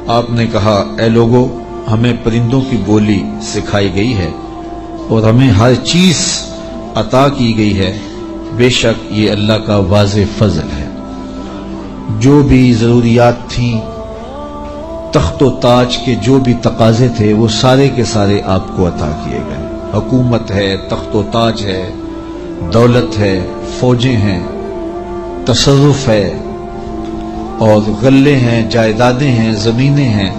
آپ نے کہا اے لوگو ہمیں پرندوں کی بولی سکھائی گئی ہے اور ہمیں ہر چیز عطا کی گئی ہے، بے شک یہ اللہ کا واضح فضل ہے۔ جو بھی ضروریات تھیں، تخت و تاج کے جو بھی تقاضے تھے وہ سارے کے سارے آپ کو عطا کیے گئے۔ حکومت ہے، تخت و تاج ہے، دولت ہے، فوجیں ہیں، تصرف ہے، اور غلے ہیں، جائیدادیں ہیں، زمینیں ہیں۔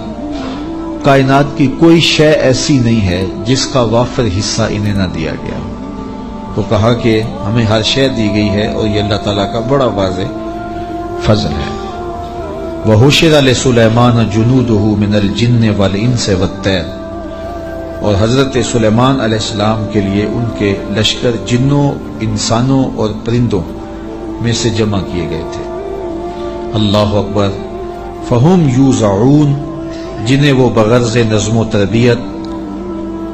کائنات کی کوئی شے ایسی نہیں ہے جس کا وافر حصہ انہیں نہ دیا گیا۔ تو کہا کہ ہمیں ہر شے دی گئی ہے اور یہ اللہ تعالیٰ کا بڑا واضح فضل ہے۔ وَحُشِرَ لِسُلَيْمَانَ جُنُودُهُ مِنَ الْجِنِّ وَالْإِنسِ وَالطَّيْرِ، اور حضرت سلیمان علیہ السلام کے لیے ان کے لشکر جنوں، انسانوں اور پرندوں میں سے جمع کیے گئے تھے۔ اللہ اکبر۔ فَهُمْ يُوزَعُونَ، جنہیں وہ بغرض نظم و تربیت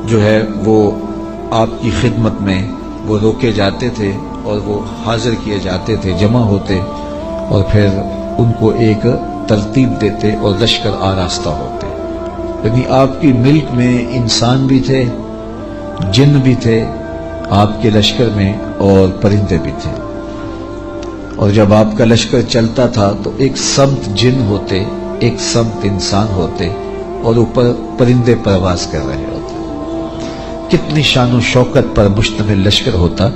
جو ہے وہ آپ کی خدمت میں وہ روکے جاتے تھے اور وہ حاضر کیے جاتے تھے، جمع ہوتے اور پھر ان کو ایک ترتیب دیتے اور لشکر آراستہ ہوتے۔ یعنی آپ کی ملک میں انسان بھی تھے، جن بھی تھے آپ کے لشکر میں، اور پرندے بھی تھے۔ اور جب آپ کا لشکر چلتا تھا تو ایک سمت جن ہوتے، ایک سمت انسان ہوتے، اور اوپر پرندے پرواز کر رہے ہوتے۔ کتنی شان و شوکت پر مشتمل لشکر ہوتا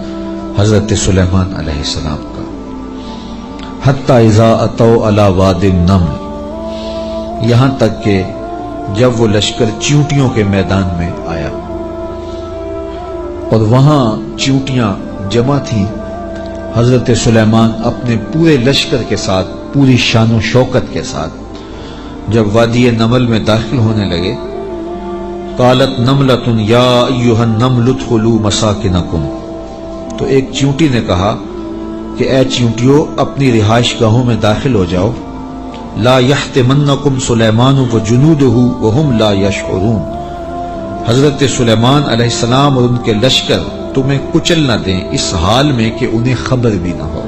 حضرت سلیمان علیہ السلام کا۔ حتی اذا اتوا علی واد النمل، یہاں تک کہ جب وہ لشکر چیونٹیوں کے میدان میں آیا اور وہاں چیونٹیاں جمع تھیں، حضرت سلیمان اپنے پورے لشکر کے ساتھ، پوری شان و شوکت کے ساتھ جب وادی نمل میں داخل ہونے لگے، قالت نملۃ یا ایھا النمل ادخلوا مساکنکم، تو ایک چیونٹی نے کہا کہ اے چیونٹیوں اپنی رہائش گاہوں میں داخل ہو جاؤ، لا یحطمنکم سلیمان وجنودہ وہم لا یشعرون، حضرت سلیمان علیہ السلام اور ان کے لشکر تمہیں کچل نہ دیں اس حال میں کہ انہیں خبر بھی نہ ہو،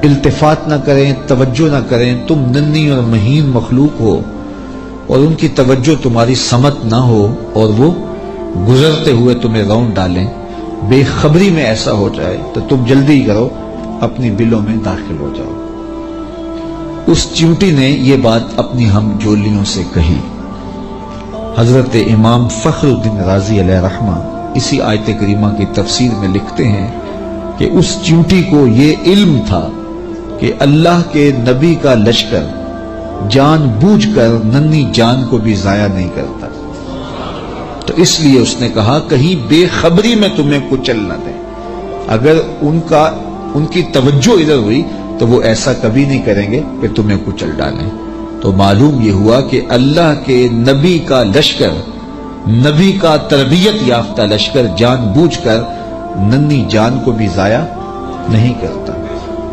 التفات نہ کریں، توجہ نہ کریں، تم ننھی اور مہین مخلوق ہو اور ان کی توجہ تمہاری سمت نہ ہو اور وہ گزرتے ہوئے تمہیں رون ڈالیں، بے خبری میں ایسا ہو جائے تو تم جلدی کرو اپنی بلوں میں داخل ہو جاؤ۔ اس چیونٹی نے یہ بات اپنی ہم جولیوں سے کہی۔ حضرت امام فخر الدین رازی علیہ رحمہ اسی آیت کریمہ کی تفسیر میں لکھتے ہیں کہ اس چیونٹی کو یہ علم تھا کہ اللہ کے نبی کا لشکر جان بوجھ کر ننھی جان کو بھی ضائع نہیں کرتا، تو اس لیے اس نے کہا کہیں بے خبری میں تمہیں کچل نہ دیں۔ اگر ان کی توجہ ادھر ہوئی تو وہ ایسا کبھی نہیں کریں گے کہ تمہیں کچل ڈالیں۔ تو معلوم یہ ہوا کہ اللہ کے نبی کا لشکر، نبی کا تربیت یافتہ لشکر جان بوجھ کر ننھی جان کو بھی ضائع نہیں کرتا،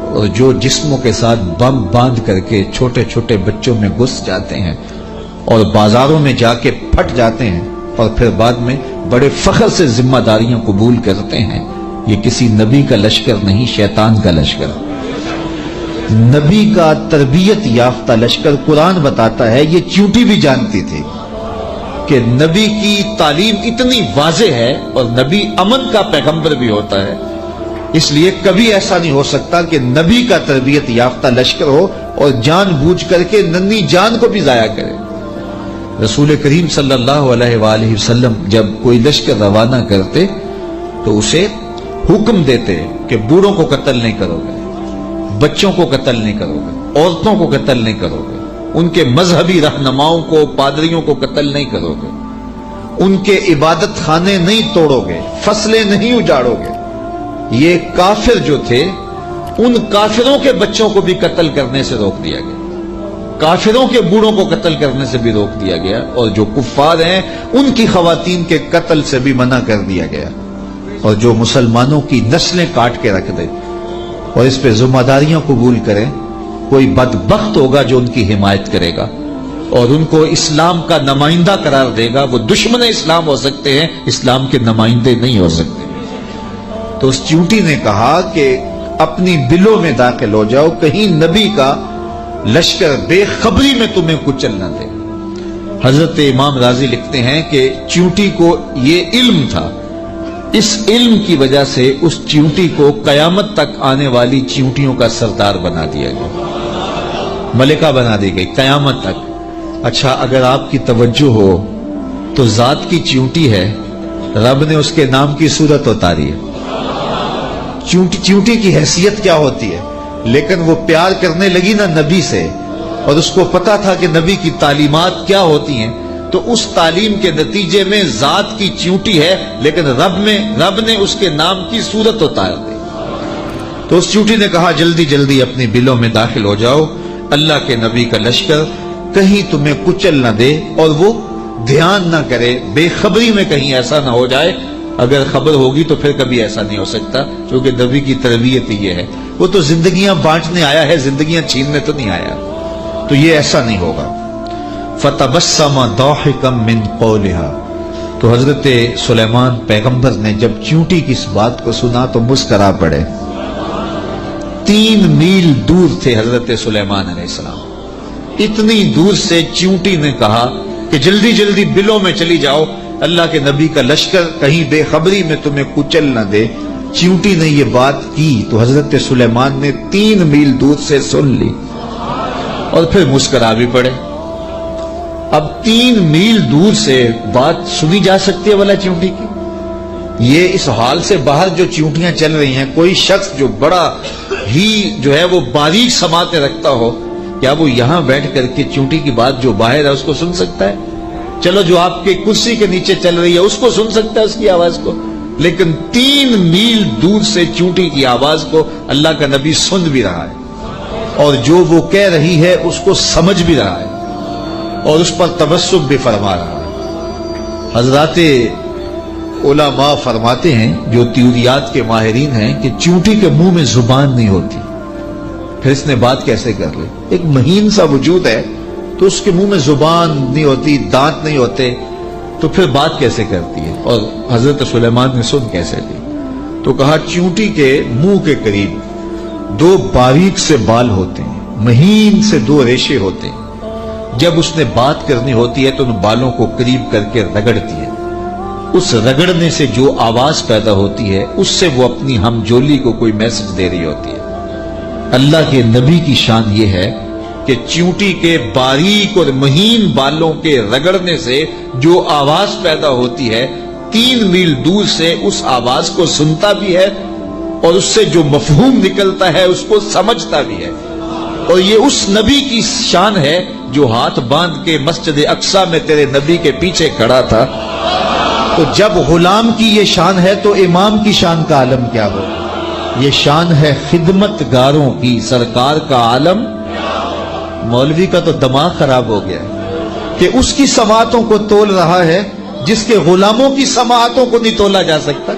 اور جو جسموں کے ساتھ بم باندھ کر کے چھوٹے چھوٹے بچوں میں گھس جاتے ہیں اور بازاروں میں جا کے پھٹ جاتے ہیں اور پھر بعد میں بڑے فخر سے ذمہ داریاں قبول کرتے ہیں، یہ کسی نبی کا لشکر نہیں، شیطان کا لشکر۔ نبی کا تربیت یافتہ لشکر، قرآن بتاتا ہے، یہ چیونٹی بھی جانتی تھی کہ نبی کی تعلیم اتنی واضح ہے اور نبی امن کا پیغمبر بھی ہوتا ہے، اس لیے کبھی ایسا نہیں ہو سکتا کہ نبی کا تربیت یافتہ لشکر ہو اور جان بوجھ کر کے ننھی جان کو بھی ضائع کرے۔ رسول کریم صلی اللہ علیہ وآلہ وسلم جب کوئی لشکر روانہ کرتے تو اسے حکم دیتے کہ بوڑھوں کو قتل نہیں کرو گے، بچوں کو قتل نہیں کرو گے، عورتوں کو قتل نہیں کرو گے، ان کے مذہبی رہنماؤں کو، پادریوں کو قتل نہیں کرو گے، ان کے عبادت خانے نہیں توڑو گے، فصلیں نہیں اجاڑو گے۔ یہ کافر جو تھے ان کافروں کے بچوں کو بھی قتل کرنے سے روک دیا گیا، کافروں کے بوڑھوں کو قتل کرنے سے بھی روک دیا گیا، اور جو کفار ہیں ان کی خواتین کے قتل سے بھی منع کر دیا گیا، اور جو مسلمانوں کی نسلیں کاٹ کے رکھ دے اور اس پہ ذمہ داریاں قبول کریں، کوئی بدبخت ہوگا جو ان کی حمایت کرے گا اور ان کو اسلام کا نمائندہ قرار دے گا۔ وہ دشمن اسلام ہو سکتے ہیں، اسلام کے نمائندے نہیں ہو سکتے۔ تو اس چیونٹی نے کہا کہ اپنی بلوں میں داخل ہو جاؤ، کہیں نبی کا لشکر بے خبری میں تمہیں کچل نہ دے۔ حضرت امام رازی لکھتے ہیں کہ چیونٹی کو یہ علم تھا، اس علم کی وجہ سے اس چیونٹی کو قیامت تک آنے والی چیونٹیوں کا سردار بنا دیا گیا، ملکہ بنا دی گئی قیامت تک۔ اچھا، اگر آپ کی توجہ ہو تو ذات کی چیونٹی ہے، رب نے اس کے نام کی صورت اتاری ہے۔ چیونٹی کی حیثیت کیا ہوتی ہے، لیکن وہ پیار کرنے لگی نا نبی سے، اور اس کو پتا تھا کہ نبی کی تعلیمات کیا ہوتی ہیں، تو اس تعلیم کے نتیجے میں ذات کی چیونٹی ہے، لیکن رب نے اس کے نام کی صورت اتار دی۔ تو اس چیونٹی نے کہا جلدی جلدی اپنی بلوں میں داخل ہو جاؤ، اللہ کے نبی کا لشکر کہیں تمہیں کچل نہ دے اور وہ دھیان نہ کرے، بے خبری میں کہیں ایسا نہ ہو جائے۔ اگر خبر ہوگی تو پھر کبھی ایسا نہیں ہو سکتا، کیونکہ نبی کی تربیت ہی یہ ہے، وہ تو زندگیاں بانٹنے آیا ہے، زندگیاں چھیننے تو نہیں آیا، تو یہ ایسا نہیں ہوگا۔ فَتَبَسَّمَ ضَاحِكًا مِّن قَوْلِهَا، تو حضرت سلیمان پیغمبر نے جب چیونٹی کی اس بات کو سنا تو مسکرا پڑے۔ 3 میل دور تھے حضرت سلیمان علیہ السلام، اتنی دور سے چیونٹی نے کہا کہ جلدی جلدی بلوں میں چلی جاؤ، اللہ کے نبی کا لشکر کہیں بے خبری میں تمہیں کچل نہ دے۔ چیونٹی نے یہ بات کی تو حضرت سلیمان نے 3 میل دور سے سن لی اور پھر مسکرا بھی پڑے۔ اب 3 میل دور سے بات سنی جا سکتی ہے والا چیونٹی کی؟ یہ اس حال سے باہر جو چیونٹیاں چل رہی ہیں، کوئی شخص جو بڑا ہی جو ہے وہ باریک سماعتیں رکھتا ہو، کیا وہ یہاں بیٹھ کر کے چیونٹی کی بات جو باہر ہے اس کو سن سکتا ہے؟ چلو جو آپ کے کرسی کے نیچے چل رہی ہے اس کو سن سکتا ہے، اس کی آواز کو، لیکن 3 میل دور سے چیونٹی کی آواز کو اللہ کا نبی سن بھی رہا ہے، اور جو وہ کہہ رہی ہے اس کو سمجھ بھی رہا ہے، اور اس پر تبسم بھی فرما رہا ہے۔ حضرات علماء فرماتے ہیں جو تیوریات کے ماہرین ہیں کہ چیونٹی کے منہ میں زبان نہیں ہوتی، پھر اس نے بات کیسے کر لی؟ ایک مہین سا وجود ہے تو اس کے منہ میں زبان نہیں ہوتی، دانت نہیں ہوتے، تو پھر بات کیسے کرتی ہے؟ اور حضرت سلیمان نے سن کیسے لی؟ تو کہا چیونٹی کے منہ کے قریب 2 باریک سے بال ہوتے ہیں، مہین سے 2 ریشے ہوتے ہیں، جب اس نے بات کرنی ہوتی ہے تو ان بالوں کو قریب کر کے رگڑتی ہے، اس رگڑنے سے جو آواز پیدا ہوتی ہے اس سے وہ اپنی ہمجولی کو کوئی میسج دے رہی ہوتی ہے۔ اللہ کے نبی کی شان یہ ہے کہ چیونٹی کے باریک اور مہین بالوں کے رگڑنے سے جو آواز پیدا ہوتی ہے 3 میل دور سے اس آواز کو سنتا بھی ہے، اور اس سے جو مفہوم نکلتا ہے اس کو سمجھتا بھی ہے۔ اور یہ اس نبی کی شان ہے جو ہاتھ باندھ کے مسجد اقصی میں تیرے نبی کے پیچھے کھڑا تھا۔ تو جب غلام کی یہ شان ہے تو امام کی شان کا عالم کیا ہو؟ یہ شان ہے خدمت گاروں کی، سرکار کا عالم۔ مولوی کا تو دماغ خراب ہو گیا کہ اس کی سماعتوں کو تول رہا ہے جس کے غلاموں کی سماعتوں کو نہیں تولا جا سکتا۔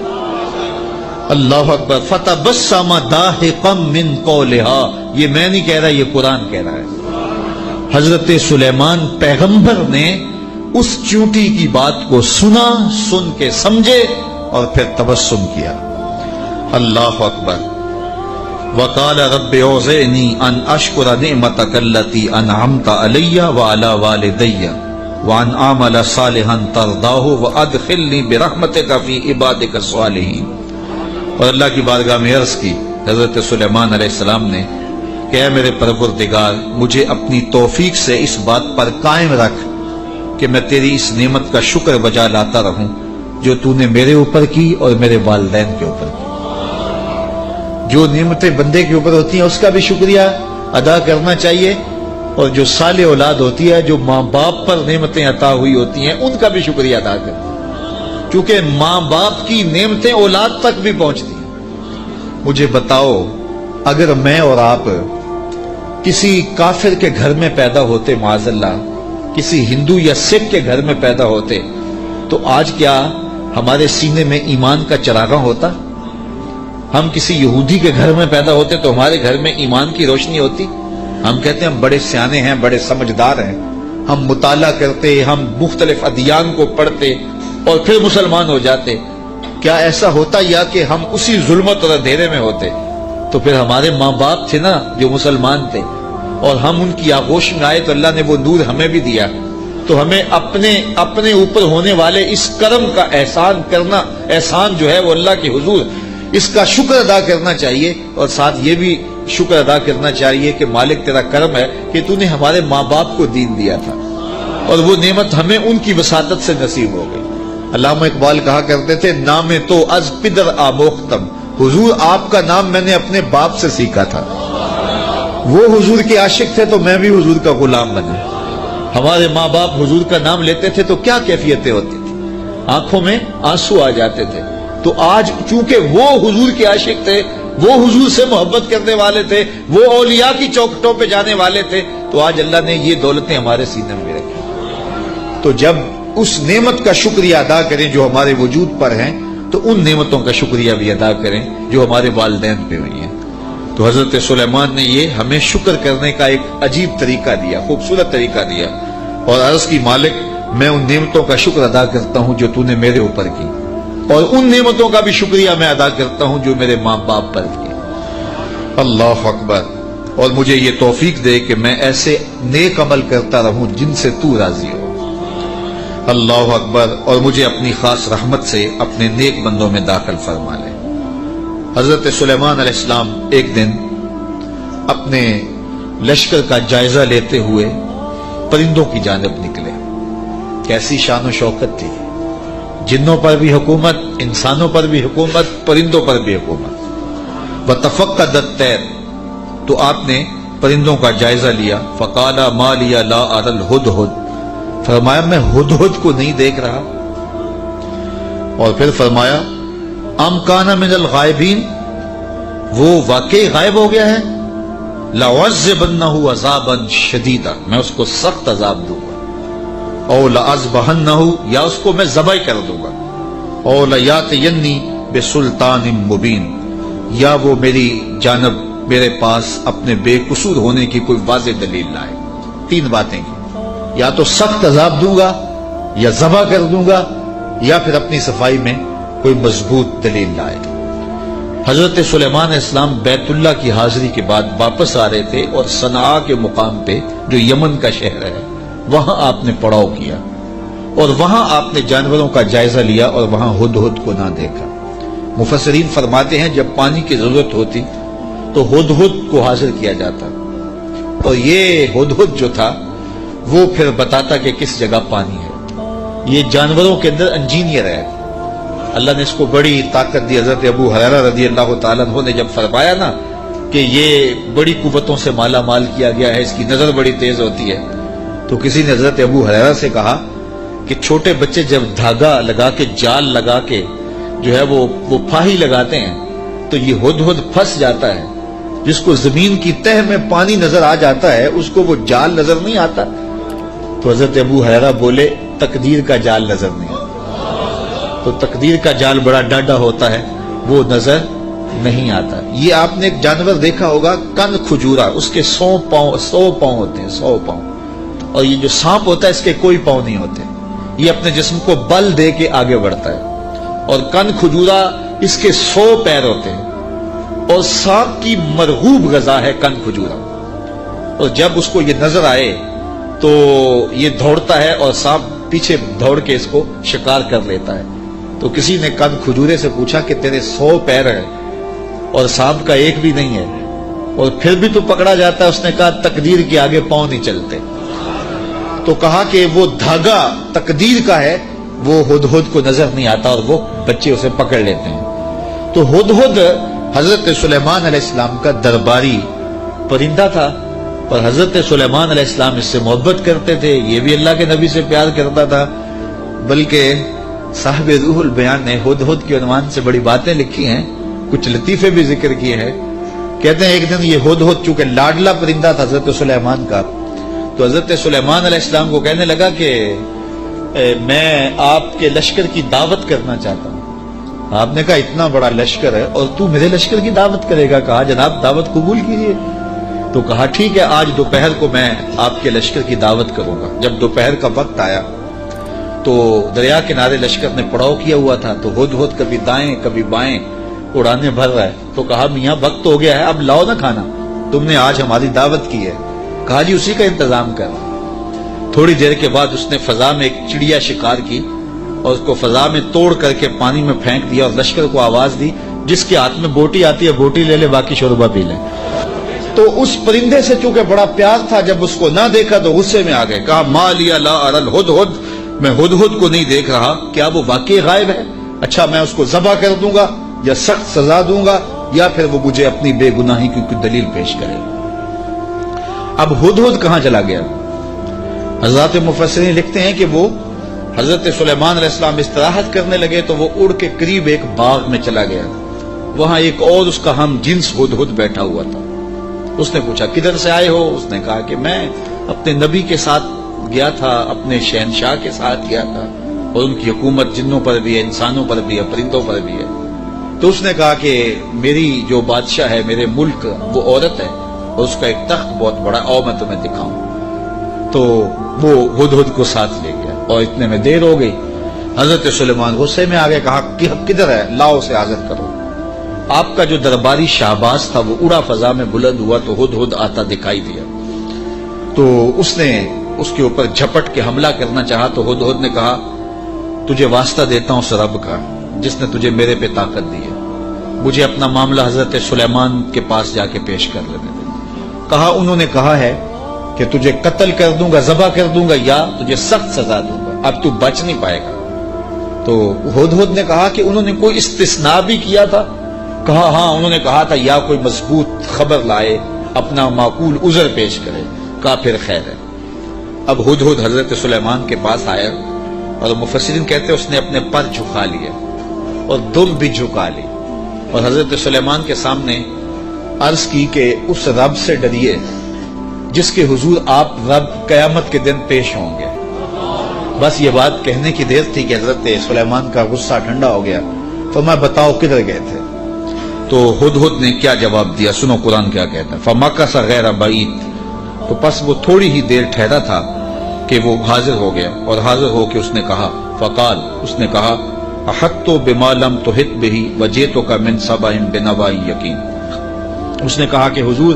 اللہ اکبر۔ فتبسم ضاحکا من قولها، یہ میں نہیں کہہ رہا، یہ قرآن کہہ رہا ہے۔ حضرت سلیمان پیغمبر نے اس چیونٹی کی بات کو سنا، سن کے سمجھے اور پھر تبسم کیا۔ اللہ اکبر۔ وقال رب اوزعنی ان اشکر نعمتک التی انعمت علی وعلی والدی وان اعمل صالحا ترضاہ وادخلنی برحمتک فی عبادک الصالحین۔ اور اللہ کی بارگاہ میں عرض کی حضرت سلیمان علیہ السلام نے کہ اے میرے پروردگار، مجھے اپنی توفیق سے اس بات پر قائم رکھ کہ میں تیری اس نعمت کا شکر بجا لاتا رہوں جو تو نے میرے اوپر کی اور میرے والدین کے اوپر کی۔ جو نعمتیں بندے کے اوپر ہوتی ہیں اس کا بھی شکریہ ادا کرنا چاہیے، اور جو صالح اولاد ہوتی ہے، جو ماں باپ پر نعمتیں عطا ہوئی ہوتی ہیں، ان کا بھی شکریہ ادا کرنا، کیونکہ ماں باپ کی نعمتیں اولاد تک بھی پہنچتی ہیں۔ مجھے بتاؤ، اگر میں اور آپ کسی کافر کے گھر میں پیدا ہوتے، معاذ اللہ کسی ہندو یا سکھ کے گھر میں پیدا ہوتے، تو آج کیا ہمارے سینے میں ایمان کا چراغاں ہوتا؟ ہم کسی یہودی کے گھر میں پیدا ہوتے تو ہمارے گھر میں ایمان کی روشنی ہوتی؟ ہم کہتے ہیں ہم بڑے سیانے ہیں، بڑے سمجھدار ہیں، ہم مطالعہ کرتے، ہم مختلف ادیان کو پڑھتے اور پھر مسلمان ہو جاتے۔ کیا ایسا ہوتا، یا کہ ہم اسی ظلمت اور اندھیرے میں ہوتے؟ تو پھر ہمارے ماں باپ تھے نا جو مسلمان تھے، اور ہم ان کی آغوش میں آئے تو اللہ نے وہ نور ہمیں بھی دیا. تو ہمیں اپنے اوپر ہونے والے اس کرم کا احسان جو ہے وہ اللہ کے حضور اس کا شکر ادا کرنا چاہیے. اور ساتھ یہ بھی شکر ادا کرنا چاہیے کہ مالک تیرا کرم ہے کہ تو نے ہمارے ماں باپ کو دین دیا تھا اور وہ نعمت ہمیں ان کی وساطت سے نصیب ہو گئی. علامہ اقبال کہا کرتے تھے نام تو از پدر آموختم، حضور آپ کا نام میں نے اپنے باپ سے سیکھا تھا. وہ حضور کے عاشق تھے تو میں بھی حضور کا غلام بنا. ہمارے ماں باپ حضور کا نام لیتے تھے تو کیا کیفیتیں ہوتی تھی، آنکھوں میں آنسو آ جاتے تھے. تو آج چونکہ وہ حضور کے عاشق تھے، وہ حضور سے محبت کرنے والے تھے، وہ اولیاء کی چوکھٹوں پہ جانے والے تھے، تو آج اللہ نے یہ دولتیں ہمارے سینے میں رکھی. تو جب اس نعمت کا شکریہ ادا کریں جو ہمارے وجود پر ہیں، تو ان نعمتوں کا شکریہ بھی ادا کریں جو ہمارے والدین پہ ہوئی ہیں. تو حضرت سلیمان نے یہ ہمیں شکر کرنے کا ایک عجیب طریقہ دیا، خوبصورت طریقہ دیا، اور عرض کی مالک میں ان نعمتوں کا شکر ادا کرتا ہوں جو تو نے میرے اوپر کی، اور ان نعمتوں کا بھی شکریہ میں ادا کرتا ہوں جو میرے ماں باپ پر کی. اللہ اکبر. اور مجھے یہ توفیق دے کہ میں ایسے نیک عمل کرتا رہوں جن سے تو راضی ہو. اللہ اکبر. اور مجھے اپنی خاص رحمت سے اپنے نیک بندوں میں داخل فرما لے. حضرت سلیمان علیہ السلام ایک دن اپنے لشکر کا جائزہ لیتے ہوئے پرندوں کی جانب نکلے. کیسی شان و شوکت تھی، جنوں پر بھی حکومت، انسانوں پر بھی حکومت، پرندوں پر بھی حکومت. وَتَفَقَّدَ الطَّيْرَ، تو آپ نے پرندوں کا جائزہ لیا. فَقَالَ مَا لِيَ لَا أَرَى الْهُدْهُدْ، فرمایا میں ہدہد کو نہیں دیکھ رہا. اور پھر فرمایا ام کان من الغائبین، وہ واقعی غائب ہو گیا ہے. لَعُذِّبَنَّهُ عَذَابًا شَدِيدًا، میں اس کو سخت عذاب دوں گا. او لَأَذْبَحَنَّهُ، یا اس کو میں ذبح کر دوں گا. او لَيَأْتِيَنِّي بِسُلْطَانٍ مُبِينٍ، یا وہ میری جانب میرے پاس اپنے بے قصور ہونے کی کوئی واضح دلیل لائے. تین باتیں کی، یا تو سخت عذاب دوں گا، یا ذبح کر دوں گا، یا پھر اپنی صفائی میں کوئی مضبوط دلیل لائے. حضرت سلیمان علیہ السلام بیت اللہ کی حاضری کے بعد واپس آ رہے تھے، اور صنعاء کے مقام پہ جو یمن کا شہر ہے وہاں آپ نے پڑاؤ کیا، اور وہاں آپ نے جانوروں کا جائزہ لیا اور وہاں ہدہد کو نہ دیکھا. مفسرین فرماتے ہیں جب پانی کی ضرورت ہوتی تو ہدہد کو حاضر کیا جاتا، اور یہ ہدہد جو تھا وہ پھر بتاتا کہ کس جگہ پانی ہے. یہ جانوروں کے اندر انجینئر ہے. اللہ نے اس کو بڑی طاقت دی. حضرت ابو ہریرہ رضی اللہ تعالیٰ عنہ نے جب فرمایا نا کہ یہ بڑی قوتوں سے مالا مال کیا گیا ہے، اس کی نظر بڑی تیز ہوتی ہے، تو کسی نے حضرت ابو ہریرہ سے کہا کہ چھوٹے بچے جب دھاگا لگا کے، جال لگا کے جو ہے وہ پھاہی لگاتے ہیں تو یہ ہدہد پھنس جاتا ہے. جس کو زمین کی تہ میں پانی نظر آ جاتا ہے اس کو وہ جال نظر نہیں آتا. تو حضرت ابو ہریرہ بولے تقدیر کا جال نظر نہیں آتا. تو تقدیر کا جال بڑا ڈاڈا ہوتا ہے، وہ نظر نہیں آتا. یہ آپ نے ایک جانور دیکھا ہوگا کن کھجورا، اس کے 100 پاؤں ہوتے ہیں، 100 پاؤں. اور یہ جو سانپ ہوتا ہے اس کے کوئی پاؤں نہیں ہوتے. یہ اپنے جسم کو بل دے کے آگے بڑھتا ہے. اور کن کھجورا اس کے 100 پیر ہوتے ہیں، اور سانپ کی مرغوب غذا ہے کن کھجورا. اور جب اس کو یہ نظر آئے تو یہ دوڑتا ہے اور سانپ پیچھے دوڑ کے اس کو شکار کر لیتا ہے. تو کسی نے کن کھجورے سے پوچھا کہ تیرے 100 پیر ہیں اور سانپ کا ایک بھی نہیں ہے اور پھر بھی تو پکڑا جاتا ہے. اس نے کہا تقدیر کے آگے پاؤں نہیں چلتے. تو کہا کہ وہ دھاگا تقدیر کا ہے، وہ ہدہد کو نظر نہیں آتا اور وہ بچے اسے پکڑ لیتے ہیں. تو ہدہد حضرت سلیمان علیہ السلام کا درباری پرندہ تھا، پر حضرت سلیمان علیہ السلام اس سے محبت کرتے تھے، یہ بھی اللہ کے نبی سے پیار کرتا تھا. بلکہ صاحب روح البیان نے ہدہد کے عنوان سے بڑی باتیں لکھی ہیں، کچھ لطیفے بھی ذکر کیے ہیں. کہتے ہیں ایک دن یہ ہدہد چونکہ لاڈلا پرندہ تھا حضرت سلیمان کا، تو حضرت سلیمان علیہ السلام کو کہنے لگا کہ میں آپ کے لشکر کی دعوت کرنا چاہتا ہوں. آپ نے کہا اتنا بڑا لشکر ہے اور تو میرے لشکر کی دعوت کرے گا؟ کہا جناب دعوت قبول کیجیے. تو کہا ٹھیک ہے، آج دوپہر کو میں آپ کے لشکر کی دعوت کروں گا. جب دوپہر کا وقت آیا تو دریا کنارے لشکر نے پڑاؤ کیا ہوا تھا، تو ہدہد کبھی دائیں کبھی بائیں اڑانے بھر رہا ہے. تو کہا میاں وقت ہو گیا ہے، اب لاؤ نا کھانا، تم نے آج ہماری دعوت کی ہے. کہا جی اسی کا انتظام کر۔ تھوڑی دیر کے بعد اس نے فضا میں ایک چڑیا شکار کی اور اس کو فضا میں توڑ کر کے پانی میں پھینک دیا اور لشکر کو آواز دی جس کے ہاتھ میں بوٹی آتی ہے بوٹی لے لے، باقی شوربہ پی لے۔ تو اس پرندے سے چونکہ بڑا پیار تھا، جب اس کو نہ دیکھا تو غصے میں آ گئے، کہا ما لیا لا اری الہدہد، میں ہدہد کو نہیں دیکھ رہا، کیا وہ واقعی غائب ہے؟ اچھا میں اس کو ذبح کر دوں گا یا سخت سزا دوں گا یا پھر وہ مجھے اپنی بے گناہی کی کوئی دلیل پیش کرے۔ اب ہدہد کہاں چلا گیا؟ حضرات مفسرین لکھتے ہیں کہ وہ حضرت سلیمان علیہ السلام استراحت کرنے لگے تو وہ اڑ کے قریب ایک باغ میں چلا گیا، وہاں ایک اور اس کا ہم جنس ہدہد بیٹھا ہوا تھا۔ اس نے پوچھا کدھر سے آئے ہو؟ اس نے کہا کہ میں اپنے نبی کے ساتھ گیا تھا، اپنے شہنشاہ کے ساتھ گیا تھا، اور ان کی حکومت جنوں پر بھی ہے، انسانوں پر بھی ہے، پرندوں پر بھی ہے۔ تو اس نے کہا کہ میری جو بادشاہ ہے میرے ملک وہ عورت ہے اور اس کا ایک تخت بہت بڑا، اور میں تمہیں دکھاؤں۔ تو وہ ہدہد کو ساتھ لے گیا اور اتنے میں دیر ہو گئی۔ حضرت سلیمان غصے میں آ گئے، کہا کہ کدھر ہے؟ لاؤ اسے حاضر کرو۔ آپ کا جو درباری شہباز تھا وہ اڑا فضا میں بلند ہوا تو ہدہد آتا دکھائی دیا، تو اس نے اس کے اوپر جھپٹ کے حملہ کرنا چاہا تو ہدہد نے کہا تجھے واسطہ دیتا ہوں اس رب کا جس نے تجھے میرے پہ طاقت دی ہے، مجھے اپنا معاملہ حضرت سلیمان کے پاس جا کے پیش کر لینے دے۔ کہا انہوں نے کہا ہے کہ تجھے قتل کر دوں گا، ذبح کر دوں گا یا تجھے سخت سزا دوں گا، اب تو بچ نہیں پائے گا۔ تو ہدہد نے کہا کہ انہوں نے کوئی استثناء بھی کیا تھا؟ کہا ہاں انہوں نے کہا تھا یا کوئی مضبوط خبر لائے، اپنا معقول عذر پیش کرے۔ کہا پھر خیر ہے۔ اب ہدہد حضرت سلیمان کے پاس آیا اور مفسرین کہتے ہیں اس نے اپنے پر جھکا لیا اور دم بھی جھکا لی اور حضرت سلیمان کے سامنے عرض کی کہ اس رب سے ڈریے جس کے حضور آپ رب قیامت کے دن پیش ہوں گے۔ بس یہ بات کہنے کی دیر تھی کہ حضرت سلیمان کا غصہ ٹھنڈا ہو گیا۔ تو میں بتاؤ کدھر گئے تھے؟ تو ہدہد نے کیا جواب دیا، سنو قرآن کیا کہتا ہے، فَمَكَثَ غَيْرَ بَعِيدٍ، تو پس وہ تھوڑی ہی دیر ٹھہرا تھا کہ وہ حاضر ہو گیا، اور حاضر ہو کے اس نے کہا فقال، اس نے کہا احطت بما لم تحط به وجئتک من سبأ بنبأ یقین، اس نے کہا کہ حضور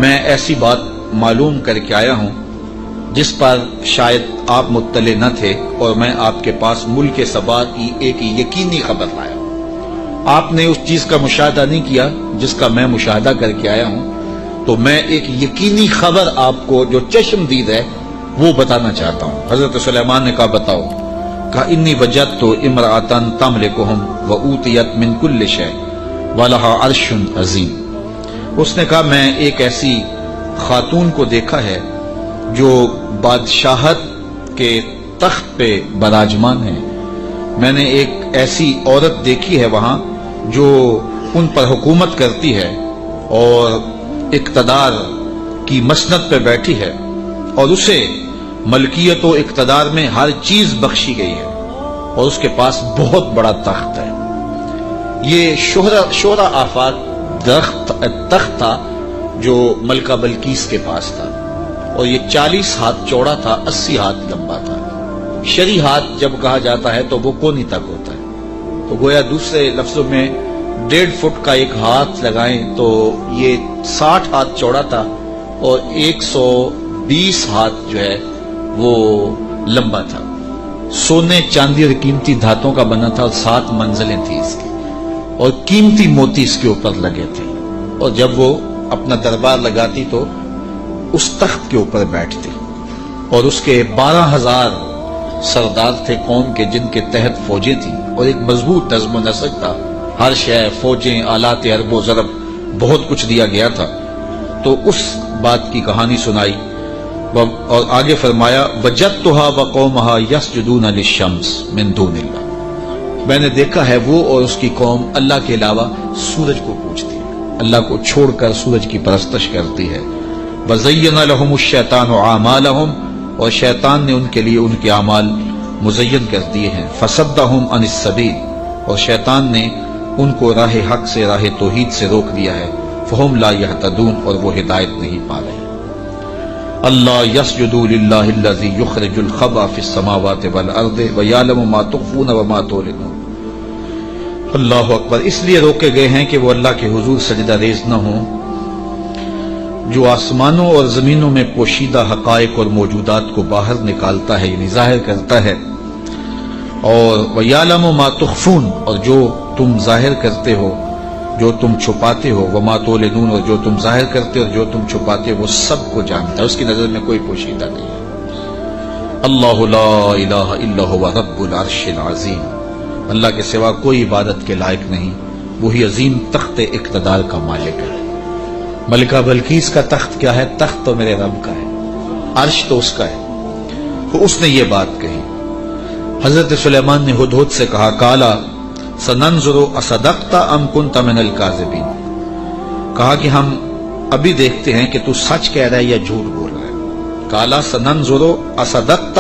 میں ایسی بات معلوم کر کے آیا ہوں جس پر شاید آپ مطلع نہ تھے، اور میں آپ کے پاس ملک سبا کی ایک یقینی خبر لایا ہوں۔ آپ نے اس چیز کا مشاہدہ نہیں کیا جس کا میں مشاہدہ کر کے آیا ہوں، تو میں ایک یقینی خبر آپ کو جو چشم دید ہے وہ بتانا چاہتا ہوں۔ حضرت سلیمان نے کہا بتاؤ۔ کہا انی وجدت امرأۃ تملکہم وأوتیت من کل شیء ولہا عرش عظیم، اس نے کہا میں ایک ایسی خاتون کو دیکھا ہے جو بادشاہت کے تخت پہ براجمان ہے، میں نے ایک ایسی عورت دیکھی ہے وہاں جو ان پر حکومت کرتی ہے اور اقتدار کی مسند پہ بیٹھی ہے، اور اسے ملکیت و اقتدار میں ہر چیز بخشی گئی ہے اور اس کے پاس بہت بڑا تخت ہے۔ یہ شہرہ آفاق تخت تھا جو ملکہ بلقیس کے پاس تھا، اور یہ 40 ہاتھ چوڑا تھا، 80 ہاتھ لمبا تھا۔ شرعی ہاتھ جب کہا جاتا ہے تو وہ کونی تک ہوتا ہے، تو گویا دوسرے لفظوں میں 1.5 فٹ کا ایک ہاتھ لگائیں تو یہ 60 ہاتھ چوڑا تھا اور 120 ہاتھ جو ہے وہ لمبا تھا۔ سونے چاندی اور قیمتی دھاتوں کا بنا تھا اور 7 منزلیں تھی اس کی، اور قیمتی موتی اس کے اوپر لگے تھے، اور جب وہ اپنا دربار لگاتی تو اس تخت کے اوپر بیٹھتی، اور اس کے 12,000 سردار تھے قوم کے جن کے تحت فوجیں تھیں، اور ایک مضبوط نظم و نسق تھا، ہر شے فوجیں آلات حرب و ضرب بہت کچھ دیا گیا تھا۔ تو اس بات کی کہانی سنائی اور آگے فرمایا وجدتها وقومها يسجدون للشمس من دون اللہ، میں نے دیکھا ہے وہ اور اس کی قوم اللہ کے علاوہ سورج کو پوجتی ہے، اللہ کو چھوڑ کر سورج کی پرستش کرتی ہے۔ وزین لهم الشیطان اعمالهم، اور شیطان نے ان کے لیے ان کے اعمال مزین کر دیے ہیں۔ فصدهم عن السبیل، اور شیطان نے ان کو راہ حق سے، راہ توحید سے روک دیا ہے۔ فہم لا یہتدون، اور وہ ہدایت نہیں پا رہے۔ اللہ یسجدوا للہ الذی یخرج الخبأ فی السماوات والارض ویعلم ما تخفون وما تعلنون۔ اللہ اکبر، اس لیے روکے گئے ہیں کہ وہ اللہ کے حضور سجدہ ریز نہ ہوں جو آسمانوں اور زمینوں میں پوشیدہ حقائق اور موجودات کو باہر نکالتا ہے یعنی ظاہر کرتا ہے، اور وَيَعْلَمُ مَا تُخْفُونَ اور جو تم ظاہر کرتے ہو، جو تم چھپاتے ہو، وَمَا تُعْلِنُونَ اور جو تم ظاہر کرتے ہو اور جو تم چھپاتے ہو، وہ سب کو جانتا ہے، اس کی نظر میں کوئی پوشیدہ نہیں ہے۔ اللہ لا الہ الا هو رب العرش العظیم، اللہ کے سوا کوئی عبادت کے لائق نہیں، وہی عظیم تخت اقتدار کا مالک ہے۔ ملکہ بلقیس کا تخت کیا ہے؟ تخت تو میرے رب کا ہے، عرش تو اس کا ہے، تو اس نے یہ بات کہی۔ حضرت سلیمان نے ہدہد سے کہا کالا سننظر اصدقت ام کنت من الکاذبین، کہا کہ ہم ابھی دیکھتے ہیں کہ تو سچ کہہ رہا ہے یا جھوٹ بول رہا ہے۔ کالا سننظر اصدقت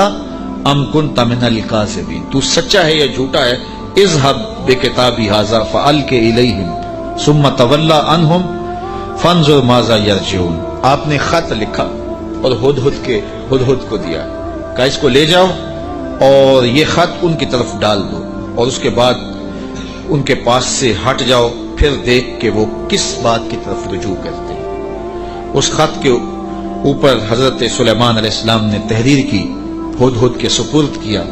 ام کنت من الکاذبین، تو سچا ہے یا جھوٹا ہے۔ اذهب بکتابی ھذا فالق الیہم ثم تولى عنہم فانظر ماذا یرجعون، آپ نے خط لکھا اور ہدہد کو دیا، کہا اس کو لے جاؤ اور یہ خط ان کی طرف ڈال دو اور اس کے بعد ان کے پاس سے ہٹ جاؤ، پھر دیکھ کہ وہ کس بات کی طرف رجوع کرتے ہیں۔ اس خط کے اوپر حضرت سلیمان علیہ السلام نے تحریر کی، ہدہد کے سپرد کیا۔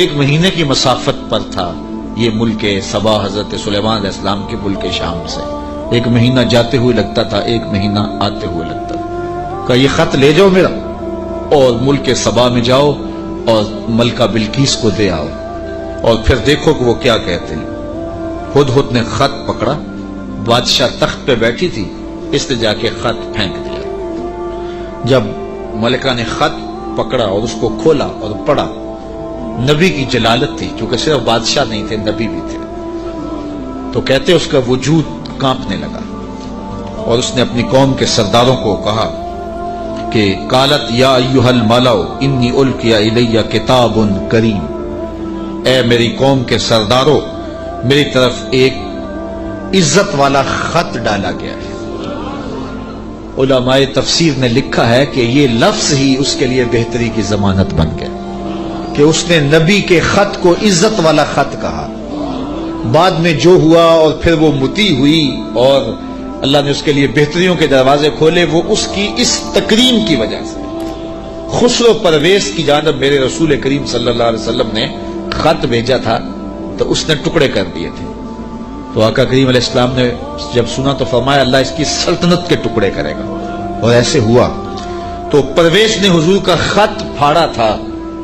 1 مہینے کی مسافت پر تھا یہ ملک سبا حضرت سلیمان علیہ السلام کے ملک شام سے، 1 مہینہ جاتے ہوئے لگتا تھا، 1 مہینہ آتے ہوئے لگتا تھا۔ کہ یہ خط لے جاؤ میرا اور ملک سبا میں جاؤ اور ملکہ بلقیس کو دے آؤ اور پھر دیکھو کہ وہ کیا کہتے ہیں۔ ہدہد نے خط پکڑا، بادشاہ تخت پہ بیٹھی تھی، اس نے جا کے خط پھینک دیا۔ جب ملکہ نے خط پکڑا اور اس کو کھولا اور پڑھا، نبی کی جلالت تھی، چونکہ صرف بادشاہ نہیں تھے، نبی بھی تھے، تو کہتے اس کا وجود کانپنے لگا اور اس نے اپنی قوم کے سرداروں کو کہا کہ قالت یا ایھا الملأ انی القی الی کتاب کریم، اے میری قوم کے سرداروں، میری طرف ایک عزت والا خط ڈالا گیا ہے۔ علماء تفسیر نے لکھا ہے کہ یہ لفظ ہی اس کے لیے بہتری کی ضمانت بن گیا کہ اس نے نبی کے خط کو عزت والا خط کہا۔ بعد میں جو ہوا اور پھر وہ متی ہوئی اور اللہ نے اس کے لیے بہتریوں کے دروازے کھولے، وہ اس کی اس تکریم کی وجہ سے۔ خسرو پرویز کی جانب میرے رسول کریم صلی اللہ علیہ وسلم نے خط بھیجا تھا تو اس نے ٹکڑے کر دیے تھے، تو آقا کریم علیہ السلام نے جب سنا تو فرمایا اللہ اس کی سلطنت کے ٹکڑے کرے گا، اور ایسے ہوا۔ تو پرویز نے حضور کا خط پھاڑا تھا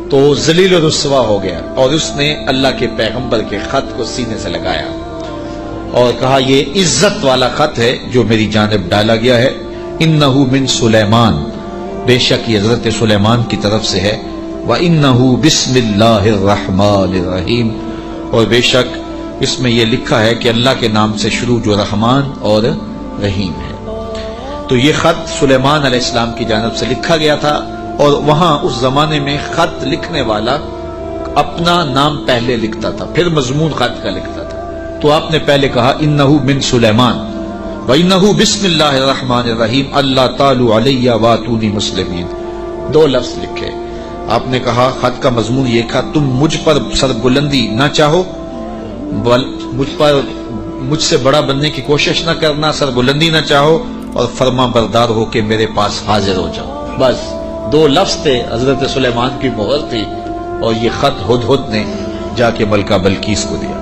تو ذلیل و رسوا ہو گیا، اور اس نے اللہ کے پیغمبر کے خط کو سینے سے لگایا اور کہا یہ عزت والا خط ہے جو میری جانب ڈالا گیا ہے۔ انہ من سلیمان، بے شک یہ حضرت سلیمان کی طرف سے ہے، وانہ بسم اللہ الرحمن الرحیم، اور بے شک اس میں یہ لکھا ہے کہ اللہ کے نام سے شروع جو رحمان اور رحیم ہے۔ تو یہ خط سلیمان علیہ السلام کی جانب سے لکھا گیا تھا، اور وہاں اس زمانے میں خط لکھنے والا اپنا نام پہلے لکھتا تھا، پھر مضمون خط کا لکھتا تھا، تو آپ نے پہلے کہا انہ من سلیمان وانہ بسم اللہ الرحمن الرحیم اللہ تعالی علی واتونی مسلمین، 2 لفظ لکھے۔ آپ نے کہا خط کا مضمون یہ تھا تم مجھ پر سربلندی نہ چاہو، مجھ سے بڑا بننے کی کوشش نہ کرنا، سربلندی نہ چاہو، اور فرما بردار ہو کے میرے پاس حاضر ہو جاؤ۔ بس 2 لفظ تھے، حضرت سلیمان کی مہر تھی، اور یہ خط ہدہد نے جا کے ملکہ بلقیس کو دیا۔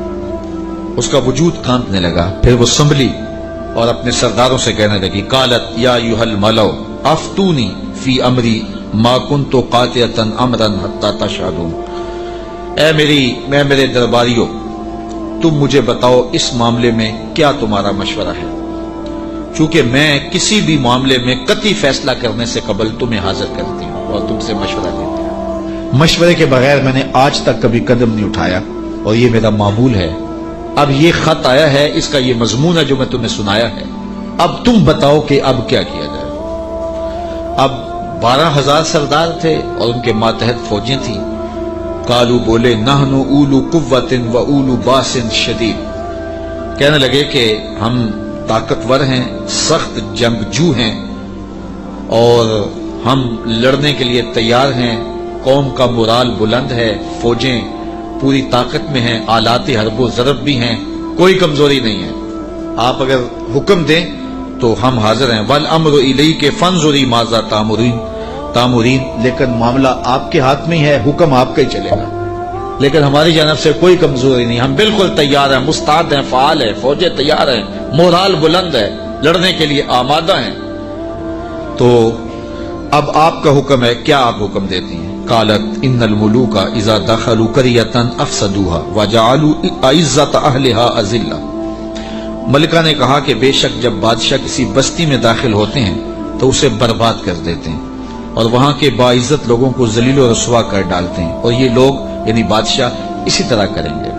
اس کا وجود کانپنے لگا، پھر وہ سنبھلی اور اپنے سرداروں سے کہنے لگی قالت یا ایھا الملأ افتونی فی امری ما کنت قاطعۃ امرا حتی تشہدون، اے میرے درباریوں، تم مجھے بتاؤ اس معاملے میں کیا تمہارا مشورہ ہے، چونکہ میں کسی بھی معاملے میں قطعی فیصلہ کرنے سے قبل تمہیں حاضر کرتی ہوں اور تم سے مشورہ لیتی ہوں۔ مشورے کے بغیر میں نے آج تک کبھی قدم نہیں اٹھایا، اور یہ میرا معمول ہے۔ اب یہ خط آیا ہے، اس کا یہ مضمون ہے جو میں تمہیں سنایا ہے، اب تم بتاؤ کہ اب کیا کیا جائے۔ اب 12,000 سردار تھے اور ان کے ماتحت فوجیں تھیں۔ قالو بولے نحن اولو قوت و اولو باس شدید، کہنے لگے کہ ہم طاقتور ہیں، سخت جنگجو ہیں، اور ہم لڑنے کے لیے تیار ہیں، قوم کا مورال بلند ہے، فوجیں پوری طاقت میں ہیں، آلات حرب و ضرب بھی ہیں، کوئی کمزوری نہیں ہے، آپ اگر حکم دیں تو ہم حاضر ہیں، والامر الیک فانظری ماذا تامرین، لیکن معاملہ آپ کے ہاتھ میں ہی ہے، حکم آپ کا ہی چلے گا، لیکن ہماری جانب سے کوئی کمزوری نہیں، ہم بالکل تیار ہیں، مستعد ہیں، فعال ہیں، فوجیں تیار ہیں، مورال بلند ہے، لڑنے کے لیے آمادہ ہیں۔ تو اب آپ کا حکم ہے، کیا آپ حکم دیتی ہیں؟ قالت ان الملوک اذا دخلوا قریۃ افسدوها وجعلوا اعزۃ اہلها اذلہ، ملکہ نے کہا کہ بے شک جب بادشاہ کسی بستی میں داخل ہوتے ہیں تو اسے برباد کر دیتے ہیں اور وہاں کے باعزت لوگوں کو ذلیل و رسوا کر ڈالتے ہیں، اور یہ لوگ یعنی بادشاہ اسی طرح کریں گے۔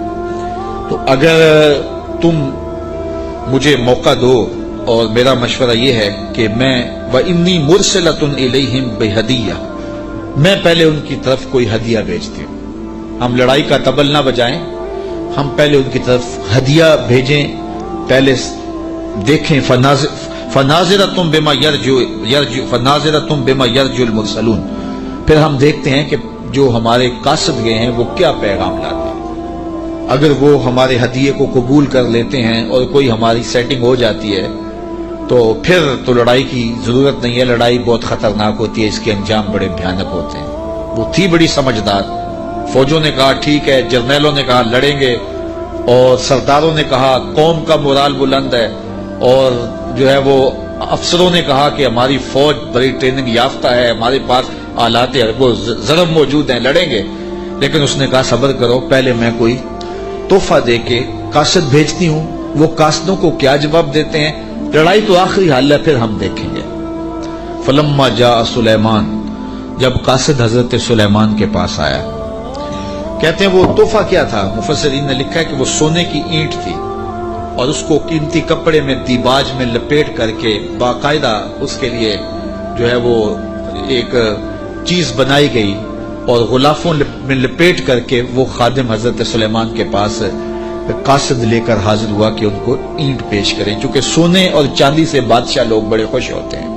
تو اگر تم مجھے موقع دو، اور میرا مشورہ یہ ہے کہ میں وَإِنِّي مُرْسِلَةٌ إِلَيْهِمْ بِهَدِيَّةٍ، میں پہلے ان کی طرف کوئی ہدیہ بھیجتی ہوں، ہم لڑائی کا طبل نہ بجائیں، ہم پہلے ان کی طرف ہدیہ بھیجیں، پہلے دیکھیں فَنَاظِرَةٌ بِمَا يَرْجُو الْمُرْسَلُونَ، پھر ہم دیکھتے ہیں کہ جو ہمارے قاصد گئے ہیں وہ کیا پیغام لاتے ہیں، اگر وہ ہمارے ہدیے کو قبول کر لیتے ہیں اور کوئی ہماری سیٹنگ ہو جاتی ہے تو پھر تو لڑائی کی ضرورت نہیں ہے، لڑائی بہت خطرناک ہوتی ہے، اس کے انجام بڑے بھیانک ہوتے ہیں۔ وہ تھی بڑی سمجھدار، فوجوں نے کہا ٹھیک ہے، جرنیلوں نے کہا لڑیں گے، اور سرداروں نے کہا قوم کا مورال بلند ہے، اور جو ہے وہ افسروں نے کہا کہ ہماری فوج بڑی ٹریننگ یافتہ ہے، ہمارے پاس آلات وہ ضرب موجود ہیں، لڑیں گے۔ لیکن اس نے کہا صبر کرو، پہلے میں کوئی تحفہ دے کے قاصد بھیجتی ہوں، وہ قاصدوں کو کیا جواب دیتے ہیں، لڑائی تو آخری حل ہے، پھر ہم دیکھیں گے۔ فلما جاء سلیمان، جب قاصد حضرت سلیمان کے پاس آیا، کہتے ہیں وہ تحفہ کیا تھا، مفسرین نے لکھا ہے کہ وہ سونے کی اینٹ تھی، اور اس کو قیمتی کپڑے میں دیباج میں لپیٹ کر کے باقاعدہ اس کے لیے جو ہے وہ ایک چیز بنائی گئی، اور غلافوں میں لپیٹ کر کے وہ خادم حضرت سلیمان کے پاس قاصد لے کر حاضر ہوا کہ ان کو اینٹ پیش کریں، چونکہ سونے اور چاندی سے بادشاہ لوگ بڑے خوش ہوتے ہیں۔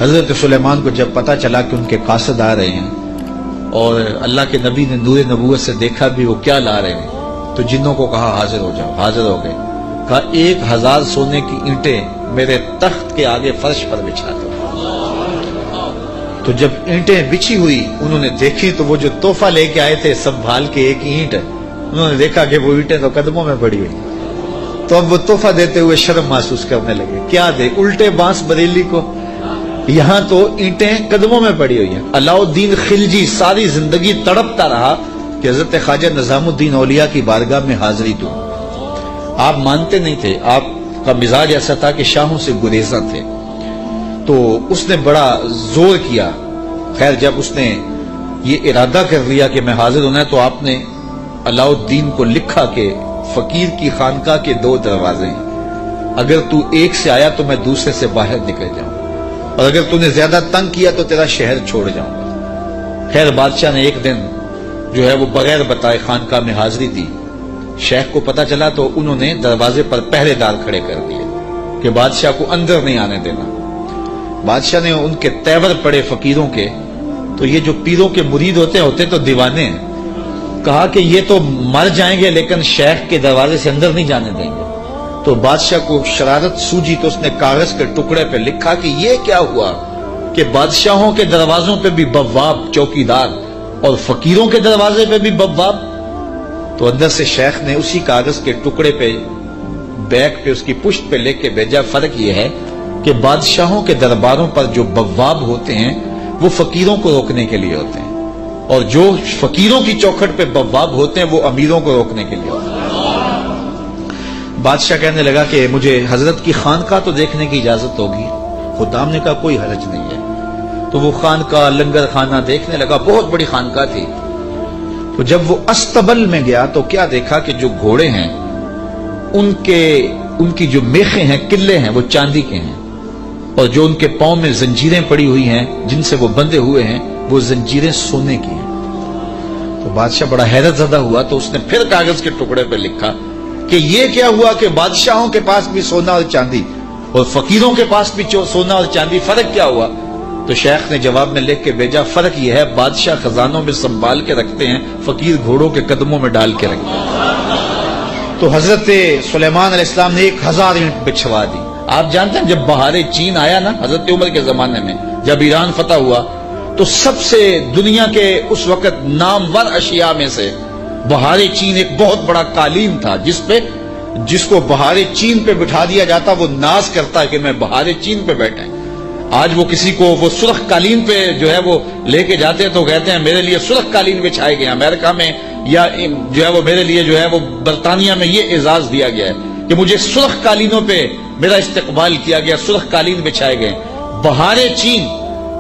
حضرت سلیمان کو جب پتا چلا کہ ان کے قاصد آ رہے ہیں، اور اللہ کے نبی نے نور نبوت سے دیکھا بھی وہ کیا لا رہے ہیں، تو جنوں کو کہا حاضر ہو جاؤ، حاضر ہو گئے، کہا 1000 سونے کی اینٹیں میرے تخت کے آگے فرش پر بچھا دو۔ تو جب اینٹیں بچھی ہوئی، انہوں نے دیکھی تو وہ جو تحفہ لے کے آئے تھے سنبھال کے ایک اینٹ، انہوں نے دیکھا کہ وہ اینٹیں تو قدموں میں پڑی ہوئی، تو اب وہ تحفہ دیتے ہوئے شرم محسوس کرنے لگے، کیا دے، الٹے بانس بریلی کو، یہاں تو اینٹیں قدموں میں پڑی ہوئی ہیں۔ علاؤ الدین خلجی ساری زندگی تڑپتا رہا کہ حضرت خواجہ نظام الدین اولیاء کی بارگاہ میں حاضری دوں، آپ مانتے نہیں تھے، آپ کا مزاج ایسا تھا کہ شاہوں سے گریزاں تھے، تو اس نے بڑا زور کیا۔ خیر جب اس نے یہ ارادہ کر لیا کہ میں حاضر ہونا ہے، تو آپ نے علاؤ الدین کو لکھا کہ فقیر کی خانقاہ کے 2 دروازے ہیں، اگر تو ایک سے آیا تو میں دوسرے سے باہر نکل جاؤں، اور اگر تو نے زیادہ تنگ کیا تو تیرا شہر چھوڑ جاؤں گا۔ خیر بادشاہ نے ایک دن جو ہے وہ بغیر بتائے خانقاہ میں حاضری دی، شیخ کو پتا چلا تو انہوں نے دروازے پر پہرے دار کھڑے کر دیے کہ بادشاہ کو اندر نہیں آنے دینا۔ بادشاہ نے ان کے تیور پڑے فقیروں کے، تو یہ جو پیروں کے مرید ہوتے تو دیوانے ہیں، کہا کہ یہ تو مر جائیں گے لیکن شیخ کے دروازے سے اندر نہیں جانے دیں گے۔ تو بادشاہ کو شرارت سوجی تو اس نے کاغذ کے ٹکڑے پہ لکھا کہ یہ کیا ہوا کہ بادشاہوں کے دروازوں پہ بھی بواب چوکیدار اور فقیروں کے دروازے پہ بھی بواب۔ تو اندر سے شیخ نے اسی کاغذ کے ٹکڑے پہ بیک پہ اس کی پشت پہ لکھ کے بھیجا، فرق یہ ہے کہ بادشاہوں کے درباروں پر جو بواب ہوتے ہیں وہ فقیروں کو روکنے کے لیے ہوتے ہیں، اور جو فقیروں کی چوکھٹ پہ بواب ہوتے ہیں وہ امیروں کو روکنے کے لیے ہوتے ہیں۔ بادشاہ کہنے لگا کہ مجھے حضرت کی خانقاہ تو دیکھنے کی اجازت ہوگی۔ خدام نے کہا کوئی حرج نہیں ہے۔ تو وہ خانقاہ لنگر خانہ دیکھنے لگا، بہت بڑی خانقاہ تھی۔ تو جب وہ استبل میں گیا تو کیا دیکھا کہ جو گھوڑے ہیں ان کی جو میخیں ہیں، قلعے ہیں، وہ چاندی کے ہیں، اور جو ان کے پاؤں میں زنجیریں پڑی ہوئی ہیں جن سے وہ بندھے ہوئے ہیں وہ زنجیریں سونے کی ہیں۔ تو بادشاہ بڑا حیرت زدہ ہوا، تو اس نے پھر کاغذ کے ٹکڑے پہ لکھا کہ یہ کیا ہوا کہ بادشاہوں کے پاس بھی سونا اور چاندی اور فقیروں کے پاس بھی سونا اور چاندی، فرق کیا ہوا؟ تو شیخ نے جواب میں لکھ کے بھیجا، فرق یہ ہے بادشاہ خزانوں میں سنبھال کے رکھتے ہیں، فقیر گھوڑوں کے قدموں میں ڈال کے رکھتے ہیں۔ تو حضرت سلیمان علیہ السلام نے 1000 اینٹ بچھوا دی، آپ جانتے ہیں جب بہار چین آیا نا حضرت عمر کے زمانے میں، جب ایران فتح ہوا تو سب سے دنیا کے اس وقت نامور اشیاء میں سے بہار چین ایک بہت بڑا قالین تھا، جس کو بہار چین پہ بٹھا دیا جاتا، وہ ناز کرتا ہے کہ میں بہار چین پہ بیٹھا ہے۔ آج وہ کسی کو وہ سرخ قالین پہ جو ہے وہ لے کے جاتے ہیں تو کہتے ہیں میرے لیے سرخ قالین بچھائے گئے، امریکہ میں یا جو ہے وہ میرے لیے جو ہے وہ برطانیہ میں یہ اعزاز دیا گیا ہے کہ مجھے سرخ قالینوں پہ میرا استقبال کیا گیا، سرخ قالین بچھائے گئے۔ بہار چین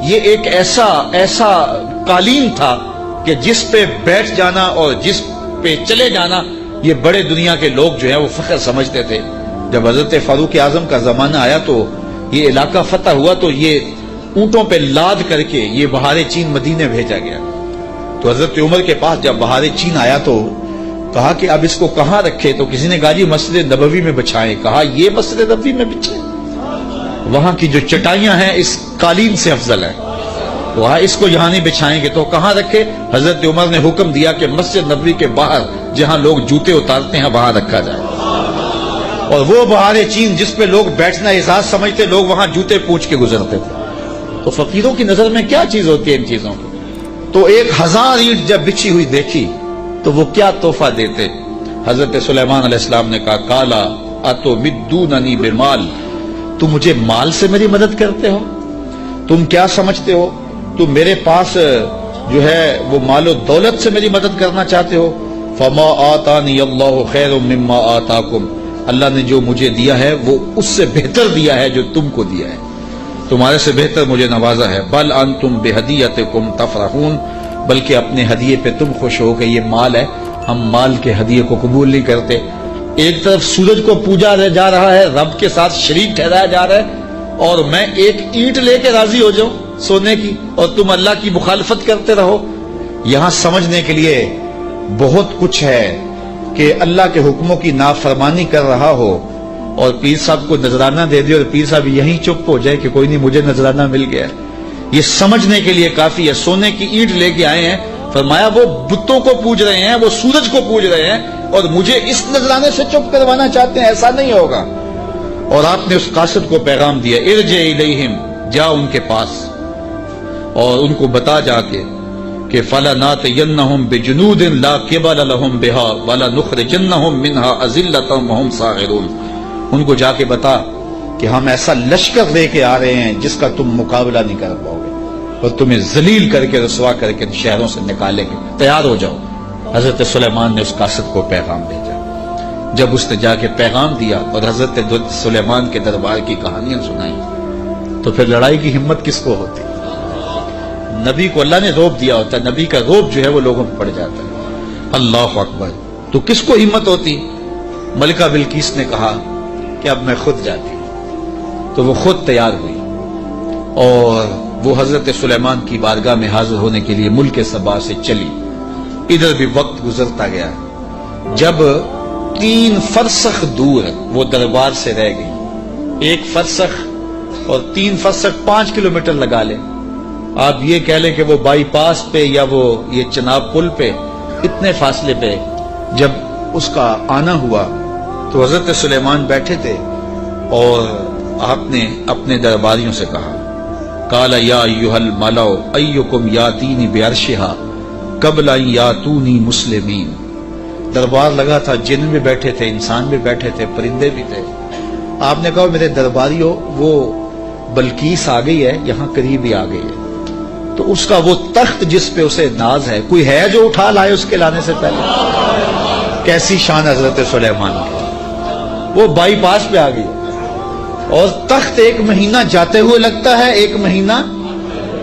یہ ایک ایسا قالین تھا کہ جس پہ بیٹھ جانا اور جس پہ چلے جانا یہ بڑے دنیا کے لوگ جو ہے وہ فخر سمجھتے تھے۔ جب حضرت فاروق اعظم کا زمانہ آیا تو یہ علاقہ فتح ہوا تو یہ اونٹوں پہ لاد کر کے یہ بہار چین مدینے بھیجا گیا۔ تو حضرت عمر کے پاس جب بہار چین آیا تو کہا کہ اب اس کو کہاں رکھے؟ تو کسی نے کہا جی مسجد نبوی میں بچھائیں۔ کہا یہ مسجد نبوی میں بچھائیں؟ وہاں کی جو چٹائیاں ہیں اس قالین سے افضل ہیں، وہاں اس کو یہاں نہیں بچھائیں گے تو کہاں رکھے؟ حضرت عمر نے حکم دیا کہ مسجد نبوی کے باہر جہاں لوگ جوتے اتارتے ہیں وہاں رکھا جائے۔ اور وہ بہار چین جس پہ لوگ بیٹھنا اعزاز سمجھتے، لوگ وہاں جوتے پوچھ کے گزرتے تھے۔ تو فقیروں کی نظر میں کیا چیز ہوتی ہے ان چیزوں کی؟ تو 1000 اینٹ جب بچھی ہوئی دیکھی تو وہ کیا تحفہ دیتے؟ حضرت سلیمان علیہ السلام نے کہا کالا اتمدوننی بمال، تم مجھے مال سے میری مدد کرتے ہو؟ تم کیا سمجھتے ہو تم میرے پاس جو ہے وہ مال و دولت سے میری مدد کرنا چاہتے ہو؟ فما آتانی اللہ خیر مما آتاکم، اللہ نے جو مجھے دیا ہے وہ اس سے بہتر دیا ہے جو تم کو دیا ہے، تمہارے سے بہتر مجھے نوازا ہے۔ بل انتم بہدیتکم تفرحون، بلکہ اپنے ہدیے پہ تم خوش ہو کہ یہ مال ہے، ہم مال کے ہدیے کو قبول نہیں کرتے۔ ایک طرف سورج کو پوجا جا رہا ہے، رب کے ساتھ شریک ٹھہرایا جا رہا ہے، اور میں ایک اینٹ لے کے راضی ہو جاؤں سونے کی اور تم اللہ کی مخالفت کرتے رہو۔ یہاں سمجھنے کے لیے بہت کچھ ہے کہ اللہ کے حکموں کی نافرمانی کر رہا ہو اور پیر صاحب کو نذرانہ دے دے اور پیر صاحب یہیں چپ ہو جائے کہ کوئی نہیں مجھے نذرانہ مل گیا، یہ سمجھنے کے لیے کافی ہے۔ سونے کی اینٹ لے کے آئے ہیں، فرمایا وہ بتوں کو پوج رہے ہیں، وہ سورج کو پوج رہے ہیں اور مجھے اس نذرانے سے چپ کروانا چاہتے ہیں، ایسا نہیں ہوگا۔ اور آپ نے اس قاصد کو پیغام دیا ارجع الیہم، جا ان کے پاس اور ان کو بتا جا کے کہ فَلَنَاتِيَنَّهُمْ بِجُنُودٍ لَا قِبَلَ لَهُمْ بِهَا وَلَنُخْرِجَنَّهُمْ مِنْهَا أَذِلَّةً وَهُمْ صَاغِرُونَ، ان کو جا کے بتا کہ ہم ایسا لشکر لے کے آ رہے ہیں جس کا تم مقابلہ نہیں کر پاؤ گے اور تمہیں ذلیل کر کے رسوا کر کے شہروں سے نکالیں گے، تیار ہو جاؤ۔ حضرت سلیمان نے اس قاصد کو پیغام بھیجا۔ جب اس نے جا کے پیغام دیا اور حضرت سلیمان کے دربار کی کہانیاں سنائیں تو پھر لڑائی کی ہمت کس کو ہوتی؟ نبی کو اللہ نے روب دیا ہوتا ہے، نبی کا روب جو ہے وہ لوگوں پہ پڑ جاتا ہے۔ اللہ اکبر، تو کس کو ہمت ہوتی؟ ملکہ بلقیس نے کہا کہ اب میں خود جاتی ہوں، تو وہ خود تیار ہوئی اور وہ حضرت سلیمان کی بارگاہ میں حاضر ہونے کے لیے ملک سبا سے چلی۔ ادھر بھی وقت گزرتا گیا، جب 3 فرسخ دور وہ دربار سے رہ گئی، 1 فرسخ اور 3 فرسخ 5 کلومیٹر لگا لیں، آپ یہ کہہ لیں کہ وہ بائی پاس پہ یا وہ یہ چناب پل پہ اتنے فاصلے پہ جب اس کا آنا ہوا تو حضرت سلیمان بیٹھے تھے اور آپ نے اپنے درباریوں سے کہا قال یا ایھا الملأ ایکم یاتینی بعرشھا قبل ان یاتونی مسلمین۔ دربار لگا تھا، جن بھی بیٹھے تھے، انسان بھی بیٹھے تھے، پرندے بھی تھے۔ آپ نے کہا میرے درباریوں، وہ بلقیس آ گئی ہے، یہاں قریب ہی آ گئی ہے، تو اس کا وہ تخت جس پہ اسے ناز ہے کوئی ہے جو اٹھا لائے اس کے لانے سے پہلے؟ کیسی شان حضرت سلیمان کی، وہ بائی پاس پہ آ گئی اور تخت 1 مہینہ جاتے ہوئے لگتا ہے، 1 مہینہ